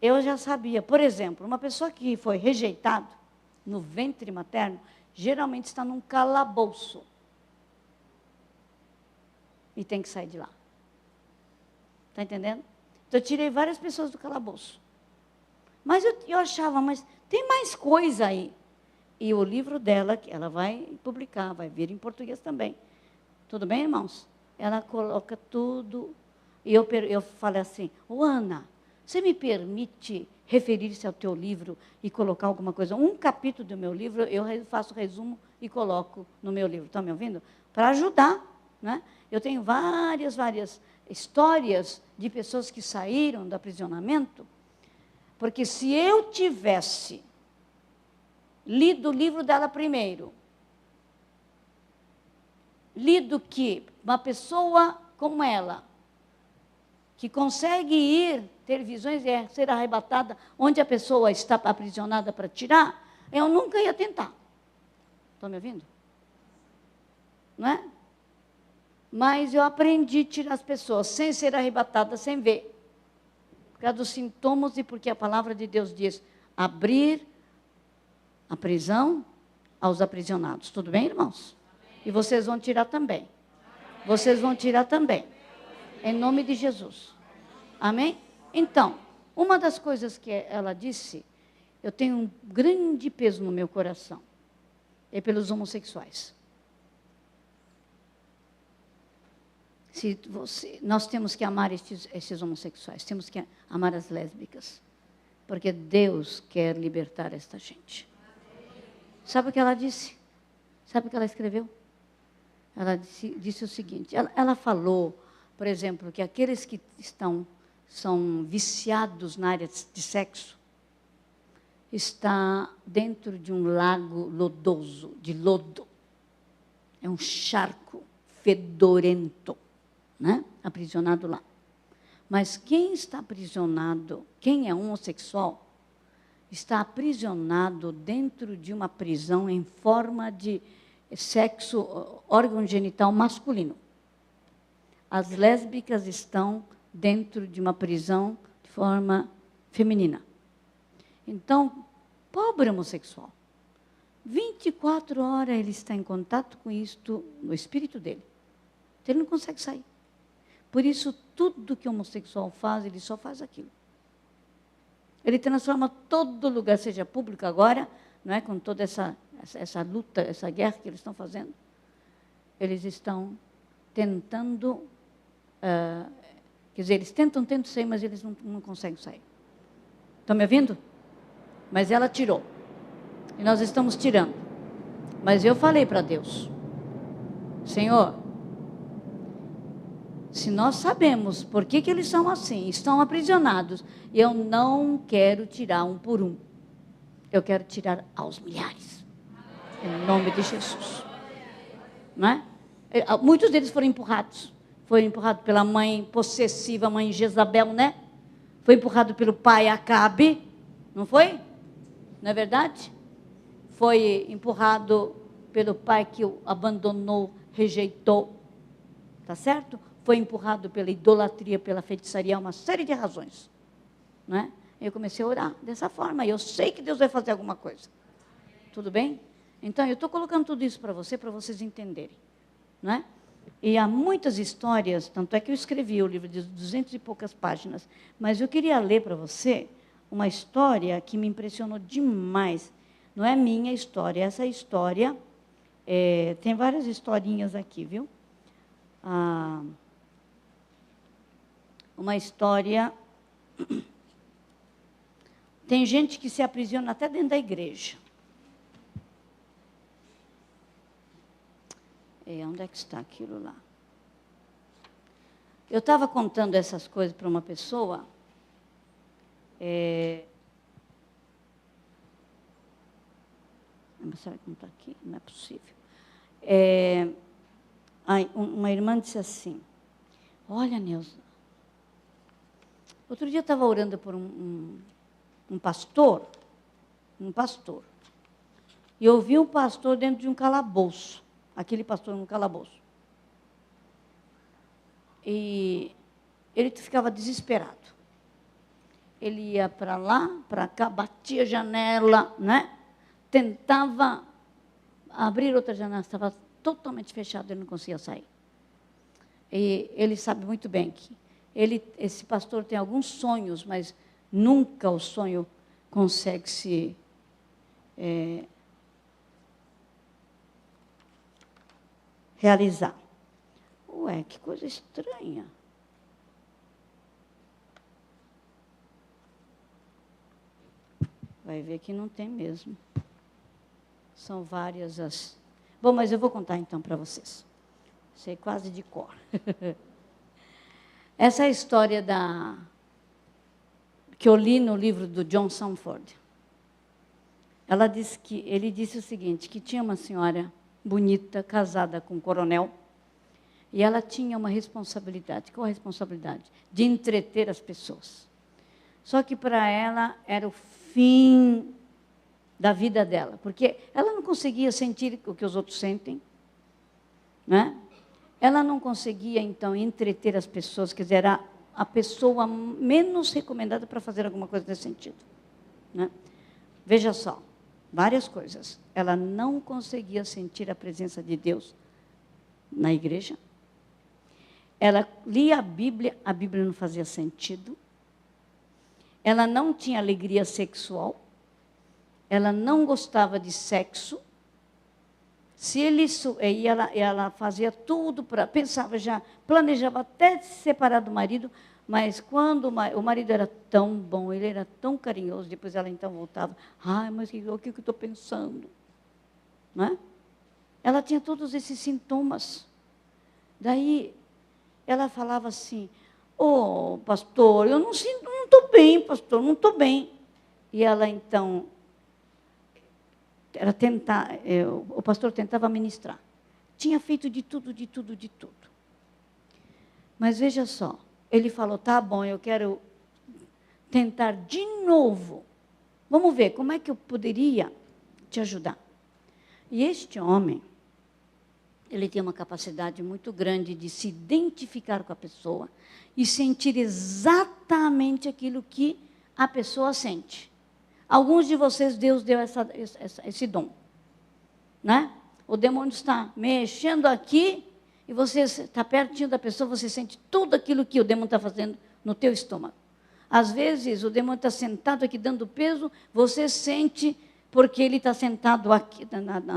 Eu já sabia. Por exemplo, uma pessoa que foi rejeitada no ventre materno, geralmente está num calabouço. E tem que sair de lá. Está entendendo? Então, eu tirei várias pessoas do calabouço. Mas eu achava, mas tem mais coisa aí. E o livro dela, que ela vai publicar, vai vir em português também. Tudo bem, irmãos? Ela coloca tudo. E eu falei assim, Ana, você me permite referir-se ao teu livro e colocar alguma coisa? Um capítulo do meu livro, eu faço resumo e coloco no meu livro. Estão me ouvindo? Para ajudar. Né? Eu tenho várias histórias de pessoas que saíram do aprisionamento, porque se eu tivesse lido o livro dela primeiro, lido que uma pessoa como ela, que consegue ir, ter visões e ser arrebatada, onde a pessoa está aprisionada para tirar, eu nunca ia tentar. Estão me ouvindo? Não é? Mas eu aprendi a tirar as pessoas sem ser arrebatada, sem ver. Por causa dos sintomas e porque a palavra de Deus diz abrir a prisão aos aprisionados. Tudo bem, irmãos? Amém. E vocês vão tirar também. Amém. Vocês vão tirar também. Em nome de Jesus. Amém? Então, uma das coisas que ela disse, eu tenho um grande peso no meu coração. É pelos homossexuais. Nós temos que amar esses homossexuais, temos que amar as lésbicas, porque Deus quer libertar esta gente. Sabe o que ela disse? Sabe o que ela escreveu? Ela disse o seguinte, ela falou, por exemplo, que aqueles que são viciados na área de sexo, está dentro de um lago lodoso, de lodo. É um charco fedorento, né? Aprisionado lá. Mas quem está aprisionado, quem é homossexual, está aprisionado dentro de uma prisão em forma de sexo, órgão genital masculino. As lésbicas estão dentro de uma prisão de forma feminina. Então, pobre homossexual, 24 horas ele está em contato com isto no espírito dele. Ele não consegue sair. Por isso, tudo que o homossexual faz, ele só faz aquilo. Ele transforma todo lugar, seja público agora, não é, com toda essa luta, essa guerra que eles estão fazendo. Eles estão tentando, quer dizer, eles tentam sair, mas eles não conseguem sair. Estão me ouvindo? Mas ela tirou. E nós estamos tirando. Mas eu falei para Deus, Senhor, se nós sabemos por que eles são assim, estão aprisionados, eu não quero tirar um por um. Eu quero tirar aos milhares. Em nome de Jesus. Não é? Muitos deles foram empurrados. Foi empurrado pela mãe possessiva, mãe Jezabel, né? Foi empurrado pelo pai Acabe, não foi? Não é verdade? Foi empurrado pelo pai que o abandonou, rejeitou. Tá certo? Foi empurrado pela idolatria, pela feitiçaria, uma série de razões. Não é? Eu comecei a orar dessa forma. E eu sei que Deus vai fazer alguma coisa. Tudo bem? Então, eu estou colocando tudo isso para vocês entenderem. Não é? E há muitas histórias, tanto é que eu escrevi o livro de 200 e poucas páginas, mas eu queria ler para você uma história que me impressionou demais. Não é minha história, essa história, tem várias historinhas aqui, viu? Uma história... Tem gente que se aprisiona até dentro da igreja. Onde é que está aquilo lá? Eu estava contando essas coisas para uma pessoa. Será que não está aqui? Não é possível. Uma irmã disse assim, olha, Neuza, outro dia eu estava orando por um pastor, e eu vi um pastor dentro de um calabouço, aquele pastor no calabouço. E ele ficava desesperado. Ele ia para lá, para cá, batia a janela, né? Tentava abrir outra janela, estava totalmente fechado, ele não conseguia sair. E ele sabe muito bem que esse pastor tem alguns sonhos, mas nunca o sonho consegue se realizar. Ué, que coisa estranha. Vai ver que não tem mesmo. São várias as... Bom, mas eu vou contar então para vocês. Sei quase de cor. Essa é a história que eu li no livro do John Sanford. Ele disse o seguinte, que tinha uma senhora bonita, casada com um coronel, E ela tinha uma responsabilidade. Qual a responsabilidade? De entreter as pessoas. Só que para ela era o fim da vida dela, porque ela não conseguia sentir o que os outros sentem, né? Ela não conseguia, então, entreter as pessoas, quer dizer, era a pessoa menos recomendada para fazer alguma coisa nesse sentido, né? Veja só, várias coisas. Ela não conseguia sentir a presença de Deus na igreja. Ela lia a Bíblia não fazia sentido. Ela não tinha alegria sexual. Ela não gostava de sexo. Se ele e ela fazia tudo para, pensava já, planejava até se separar do marido, mas quando o marido era tão bom, ele era tão carinhoso, depois ela então voltava, ai, mas o que eu estou pensando? Não é? Ela tinha todos esses sintomas. Daí ela falava assim, ô pastor, eu não sinto, não estou bem, pastor, não estou bem. E ela então, o pastor tentava ministrar. Tinha feito de tudo. Mas veja só, ele falou, tá bom, eu quero tentar de novo. Vamos ver, como é que eu poderia te ajudar? E este homem, ele tem uma capacidade muito grande de se identificar com a pessoa e sentir exatamente aquilo que a pessoa sente. Alguns de vocês, Deus deu esse dom, né? O demônio está mexendo aqui e você está pertinho da pessoa, você sente tudo aquilo que o demônio está fazendo no teu estômago. Às vezes, o demônio está sentado aqui dando peso, você sente porque ele está sentado aqui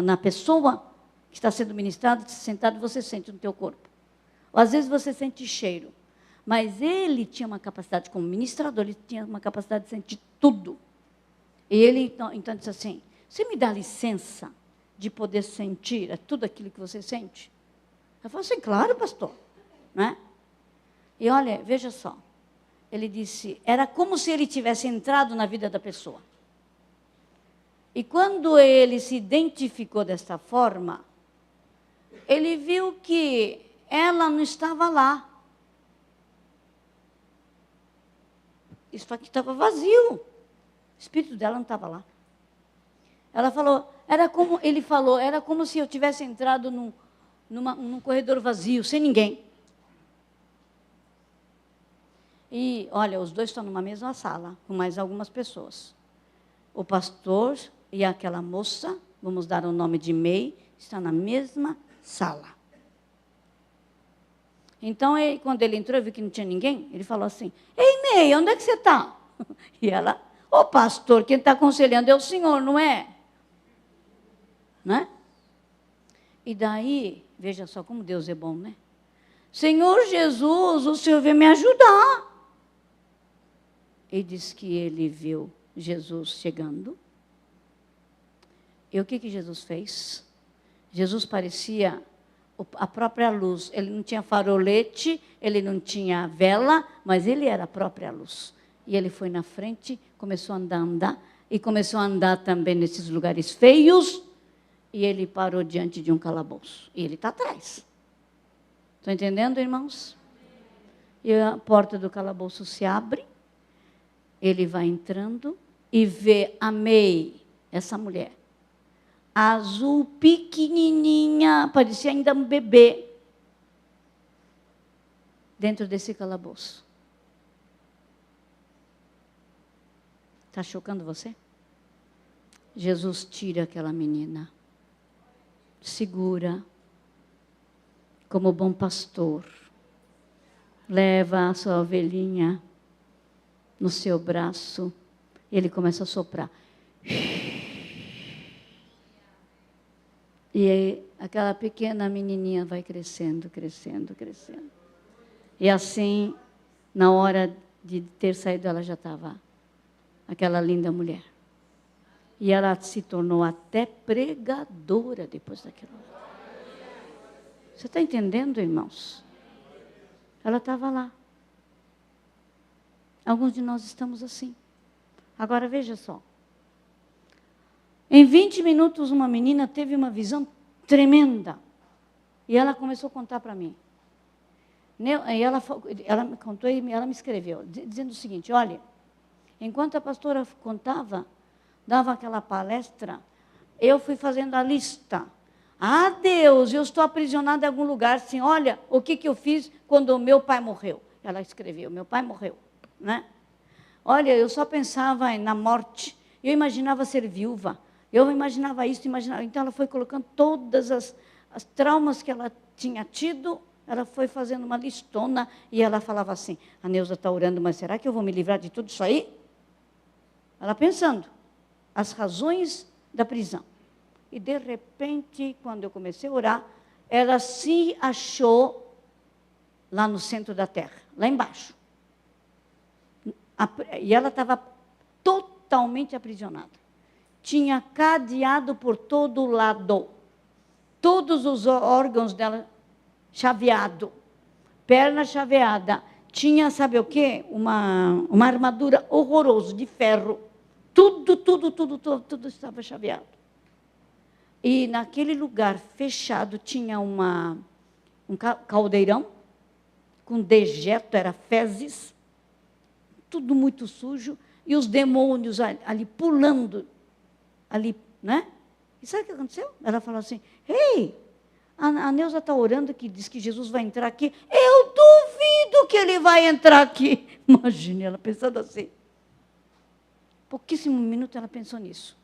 na pessoa que está sendo ministrado, sentado, você sente no teu corpo. Ou às vezes você sente cheiro. Mas ele tinha uma capacidade, como ministrador, ele tinha uma capacidade de sentir tudo. E ele, então disse assim, você me dá licença de poder sentir tudo aquilo que você sente? Eu falei assim, claro, pastor. Né? E olha, veja só. Ele disse, era como se ele tivesse entrado na vida da pessoa. E quando ele se identificou desta forma, ele viu que ela não estava lá. Isso aqui estava vazio. O espírito dela não estava lá. Ela falou, ele falou, era como se eu tivesse entrado num corredor vazio, sem ninguém. E, olha, os dois estão numa mesma sala, com mais algumas pessoas. O pastor e aquela moça, vamos dar o nome de May, estão na mesma sala. Então, quando ele entrou e viu que não tinha ninguém, ele falou assim, ei, May, onde é que você está? E ela, ô pastor, quem está aconselhando é o senhor, não é? Né? E daí, veja só como Deus é bom, né? Senhor Jesus, o senhor veio me ajudar. E diz que ele viu Jesus chegando. E o que Jesus fez? Jesus parecia a própria luz. Ele não tinha farolete, ele não tinha vela, mas ele era a própria luz. E ele foi na frente, começou a andar, e começou a andar também nesses lugares feios, e ele parou diante de um calabouço. E ele está atrás. Estão entendendo, irmãos? E a porta do calabouço se abre, ele vai entrando e vê a May, essa mulher, azul, pequenininha, parecia ainda um bebê, dentro desse calabouço. Está chocando você? Jesus tira aquela menina, segura, como bom pastor, leva a sua ovelhinha no seu braço, e ele começa a soprar. E aí, aquela pequena menininha vai crescendo. E assim, na hora de ter saído, ela já estava aquela linda mulher. E ela se tornou até pregadora depois daquilo. Você está entendendo, irmãos? Ela estava lá. Alguns de nós estamos assim. Agora, veja só. Em 20 minutos, uma menina teve uma visão tremenda. E ela começou a contar para mim. E ela me contou e ela me escreveu, dizendo o seguinte, olha, enquanto a pastora contava, dava aquela palestra, eu fui fazendo a lista. Ah, Deus, eu estou aprisionada em algum lugar, assim, olha, o que eu fiz quando o meu pai morreu. Ela escreveu, meu pai morreu, né? Olha, eu só pensava na morte, eu imaginava ser viúva, eu imaginava isso, imaginava. Então, ela foi colocando todas as traumas que ela tinha tido, ela foi fazendo uma listona, e ela falava assim, a Neuza está orando, mas será que eu vou me livrar de tudo isso aí? Ela pensando, as razões da prisão. E, de repente, quando eu comecei a orar, ela se achou lá no centro da terra, lá embaixo. E ela estava totalmente aprisionada. Tinha cadeado por todo lado. Todos os órgãos dela chaveado. Perna chaveada. Tinha, sabe o quê? Uma armadura horrorosa, de ferro. Tudo estava chaveado. E naquele lugar fechado tinha um caldeirão com dejeto, era fezes, tudo muito sujo, e os demônios ali pulando, ali, né? E sabe o que aconteceu? Ela falou assim, ei, a Neuza está orando que diz que Jesus vai entrar aqui. Eu duvido que ele vai entrar aqui. Imagine ela pensando assim. Pouquíssimo minuto ela pensou nisso.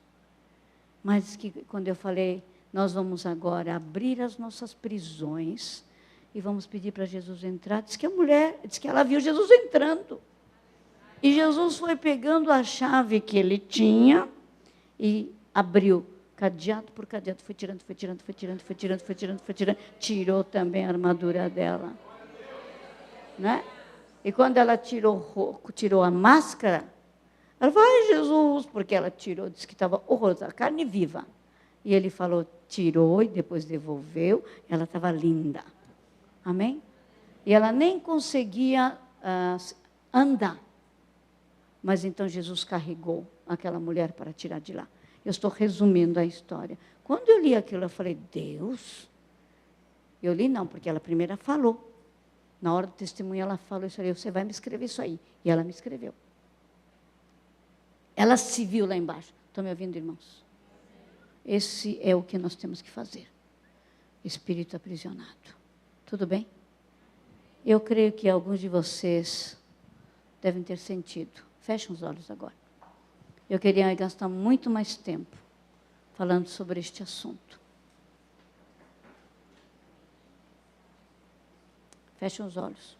Mas que quando eu falei, nós vamos agora abrir as nossas prisões e vamos pedir para Jesus entrar. Diz que a mulher, diz que ela viu Jesus entrando. E Jesus foi pegando a chave que ele tinha e abriu cadeado por cadeado, foi tirando, tirou também a armadura dela. Né? E quando ela tirou a máscara, ela falou, ai, Jesus, porque ela tirou, disse que estava horrorosa, a carne viva. E ele falou, tirou e depois devolveu, ela estava linda. Amém? E ela nem conseguia andar. Mas então Jesus carregou aquela mulher para tirar de lá. Eu estou resumindo a história. Quando eu li aquilo, eu falei, Deus? Eu li não, porque ela primeiro falou. Na hora do testemunho, ela falou, eu falei, você vai me escrever isso aí. E ela me escreveu. Ela se viu lá embaixo. Estão me ouvindo, irmãos? Esse é o que nós temos que fazer. Espírito aprisionado. Tudo bem? Eu creio que alguns de vocês devem ter sentido. Fechem os olhos agora. Eu queria gastar muito mais tempo falando sobre este assunto. Fechem os olhos.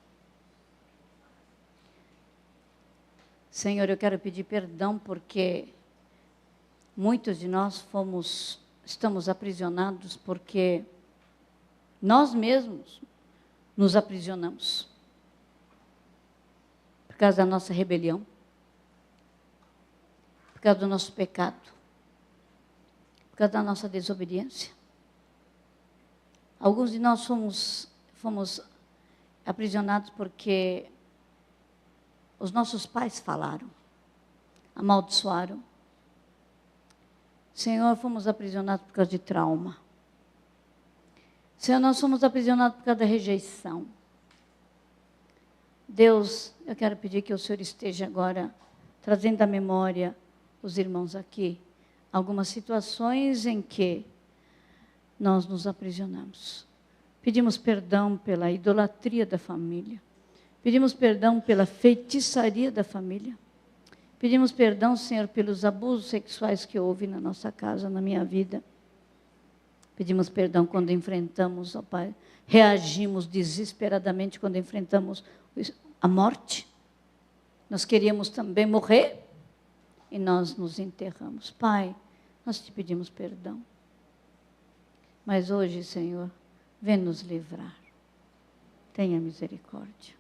Senhor, eu quero pedir perdão porque muitos de nós estamos aprisionados porque nós mesmos nos aprisionamos. Por causa da nossa rebelião. Por causa do nosso pecado. Por causa da nossa desobediência. Alguns de nós fomos aprisionados porque os nossos pais falaram, amaldiçoaram. Senhor, fomos aprisionados por causa de trauma. Senhor, nós fomos aprisionados por causa da rejeição. Deus, eu quero pedir que o Senhor esteja agora trazendo à memória os irmãos aqui algumas situações em que nós nos aprisionamos. Pedimos perdão pela idolatria da família. Pedimos perdão pela feitiçaria da família. Pedimos perdão, Senhor, pelos abusos sexuais que houve na nossa casa, na minha vida. Pedimos perdão quando enfrentamos, ó Pai, reagimos desesperadamente quando enfrentamos a morte. Nós queríamos também morrer e nós nos enterramos. Pai, nós te pedimos perdão. Mas hoje, Senhor, vem nos livrar. Tenha misericórdia.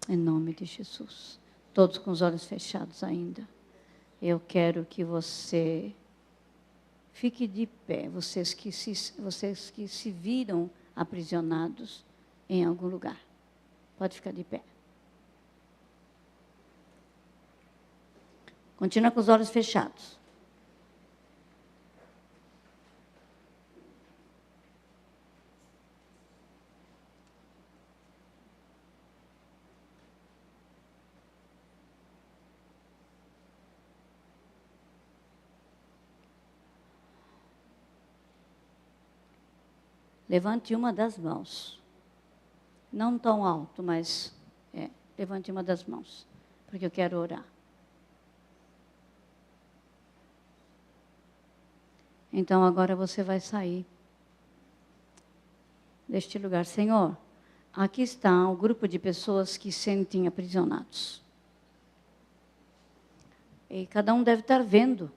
Em nome de Jesus. Todos com os olhos fechados ainda. Eu quero que você fique de pé. Vocês que se viram aprisionados em algum lugar. Pode ficar de pé. Continua com os olhos fechados. Levante uma das mãos. Não tão alto, mas levante uma das mãos, porque eu quero orar. Então agora você vai sair deste lugar. Senhor, aqui está o grupo de pessoas que se sentem aprisionados. E cada um deve estar vendo.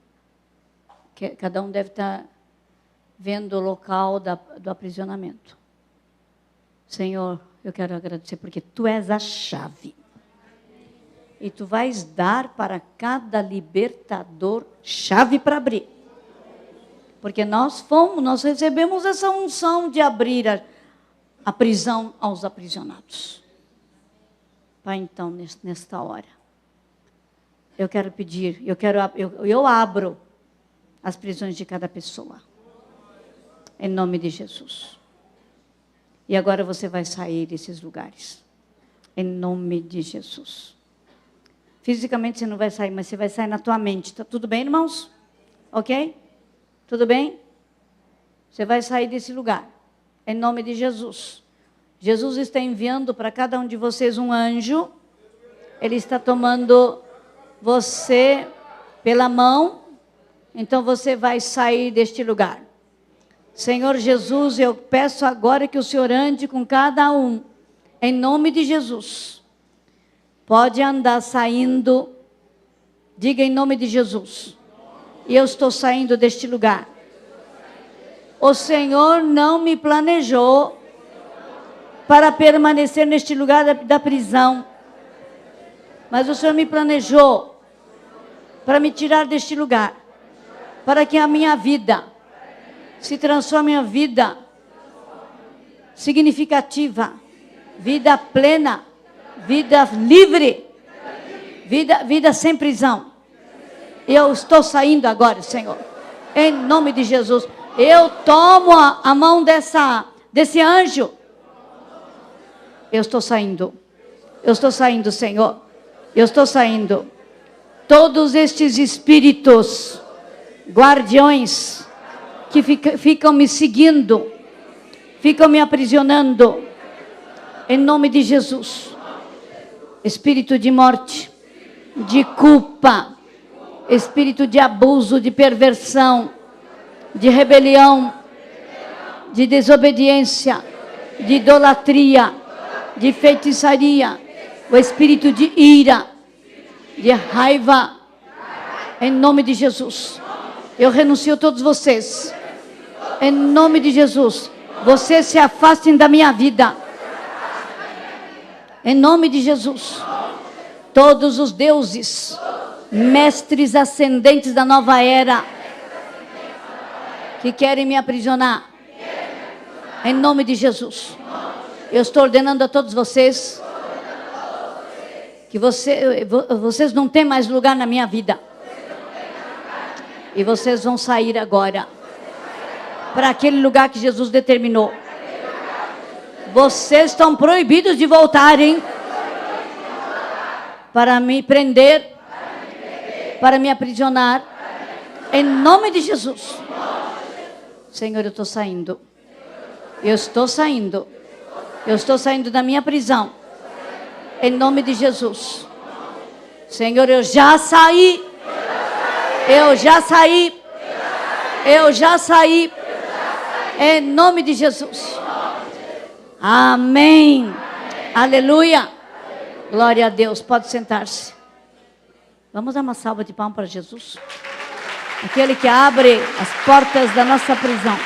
Cada um deve estar vendo o local do aprisionamento. Senhor, eu quero agradecer porque Tu és a chave. E Tu vais dar para cada libertador chave para abrir. Porque nós recebemos essa unção de abrir a prisão aos aprisionados. Pai, então, nesta hora, eu quero pedir, eu abro as prisões de cada pessoa. Em nome de Jesus. E agora você vai sair desses lugares. Em nome de Jesus. Fisicamente você não vai sair, mas você vai sair na tua mente. Tá tudo bem, irmãos? Ok? Tudo bem? Você vai sair desse lugar. Em nome de Jesus. Jesus está enviando para cada um de vocês um anjo. Ele está tomando você pela mão. Então você vai sair deste lugar. Senhor Jesus, eu peço agora que o Senhor ande com cada um. Em nome de Jesus. Pode andar saindo. Diga em nome de Jesus. E eu estou saindo deste lugar. O Senhor não me planejou para permanecer neste lugar da prisão. Mas o Senhor me planejou para me tirar deste lugar. Para que a minha vida se transforme em vida significativa, vida plena, vida livre, vida sem prisão. Eu estou saindo agora, Senhor, em nome de Jesus. Eu tomo a mão desse anjo. Eu estou saindo, Senhor. Eu estou saindo. Todos estes espíritos guardiões que ficam me seguindo, ficam me aprisionando, em nome de Jesus. Espírito de morte, de culpa, espírito de abuso, de perversão, de rebelião, de desobediência, de idolatria, de feitiçaria, o espírito de ira, de raiva, em nome de Jesus. Eu renuncio a todos vocês. Em nome de Jesus. Vocês se afastem da minha vida. Em nome de Jesus. Todos os deuses, mestres ascendentes da nova era, que querem me aprisionar. Em nome de Jesus. Eu estou ordenando a todos vocês que vocês não têm mais lugar na minha vida. E vocês vão sair agora para aquele lugar que Jesus determinou. Vocês estão proibidos de voltarem para me prender, para me aprisionar. Em nome de Jesus. Senhor, eu estou saindo. Eu estou saindo. Eu estou saindo da minha prisão. Em nome de Jesus. Senhor, eu já saí. Eu já saí. Eu já saí. Em nome de Jesus. Amém. Aleluia. Glória a Deus. Pode sentar-se. Vamos dar uma salva de palmas para Jesus. Aquele que abre as portas da nossa prisão.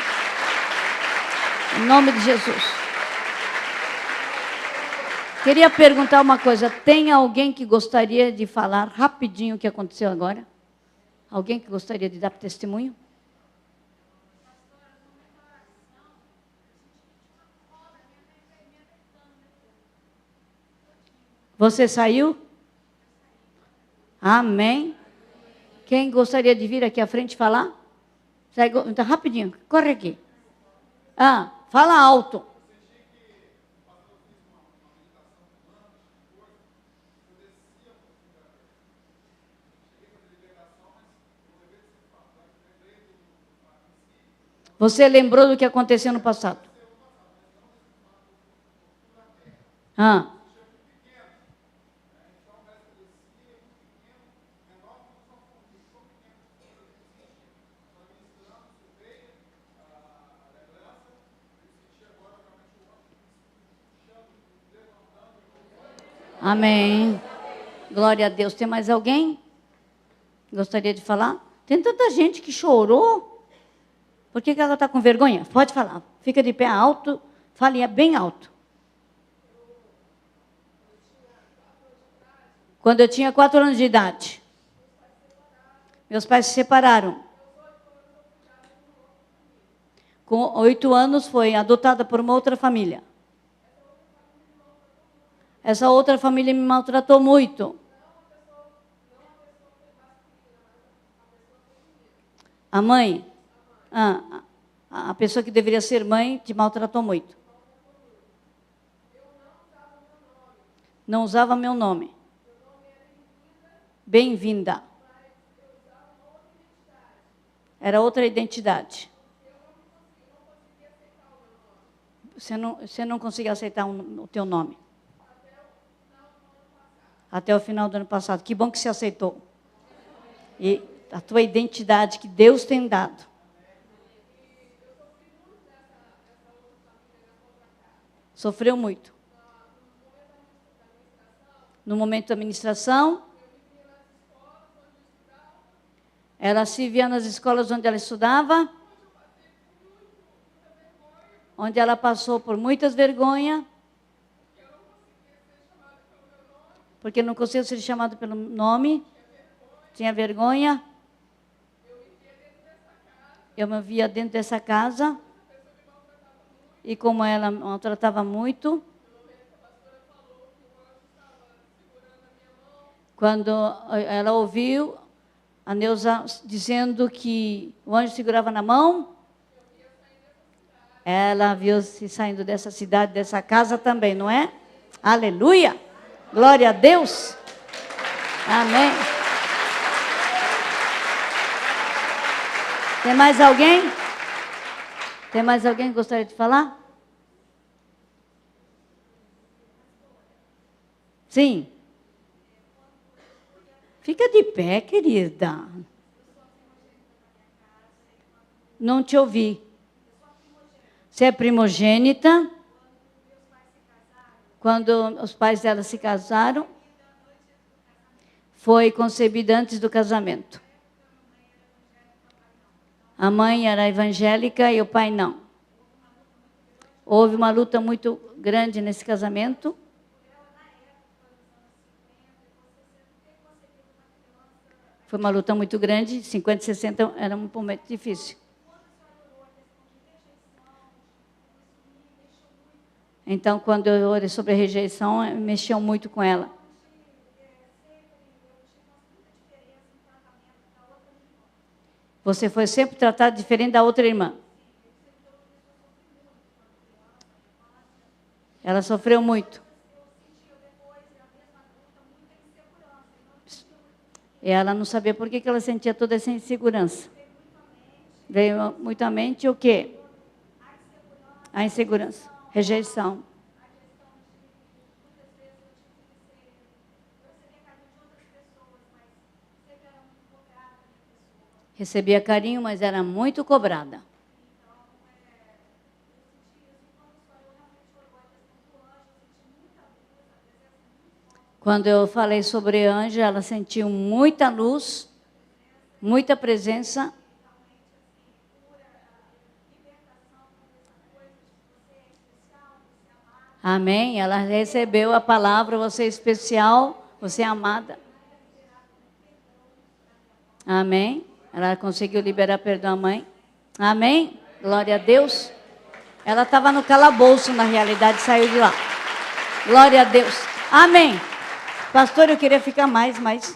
Em nome de Jesus. Queria perguntar uma coisa. Tem alguém que gostaria de falar rapidinho o que aconteceu agora? Alguém que gostaria de dar testemunho? Você saiu? Amém. Quem gostaria de vir aqui à frente falar? Então, rapidinho, corre aqui. Fala alto. Você lembrou do que aconteceu no passado? Ah. Amém. Glória a Deus. Tem mais alguém? Gostaria de falar? Tem tanta gente que chorou. Por que ela está com vergonha? Pode falar. Fica de pé alto. Fale bem alto. Quando eu tinha 4 anos de idade. Meus pais se separaram. Com 8 anos foi adotada por uma outra família. Essa outra família me maltratou muito. A mãe, a pessoa que deveria ser mãe, te maltratou muito. Não usava meu nome. Bem-vinda. Era outra identidade. Você não conseguia aceitar o teu nome. Até o final do ano passado. Que bom que você aceitou. E a tua identidade que Deus tem dado. Sofreu muito. No momento da administração, ela se via nas escolas onde ela estudava, onde ela passou por muitas vergonhas, porque não conseguia ser chamada pelo nome, tinha vergonha. Eu me via dentro dessa casa, e como ela maltratava muito, quando ela ouviu a Neuza dizendo que o anjo segurava na mão, ela viu-se saindo dessa cidade, dessa casa também, não é? Aleluia! Glória a Deus! Amém! Tem mais alguém? Tem mais alguém que gostaria de falar? Sim. Fica de pé, querida. Não te ouvi. Você é primogênita. Quando os pais dela se casaram, foi concebida antes do casamento. A mãe era evangélica e o pai não. Houve uma luta muito grande nesse casamento. Foi uma luta muito grande, 50, 60 era um momento difícil. Então, quando eu orei sobre a rejeição, mexeu muito com ela. Você foi sempre tratada diferente da outra irmã. Ela sofreu muito. E ela não sabia por que ela sentia toda essa insegurança. Veio muito à mente o quê? A insegurança, rejeição. Recebia carinho, mas era muito cobrada. Quando eu falei sobre anjo, ela sentiu muita luz, muita presença. Amém? Ela recebeu a palavra, você é especial, você é amada. Amém? Ela conseguiu liberar perdão à mãe. Amém? Glória a Deus. Ela estava no calabouço, na realidade, saiu de lá. Glória a Deus. Amém. Pastor, eu queria ficar mais, mas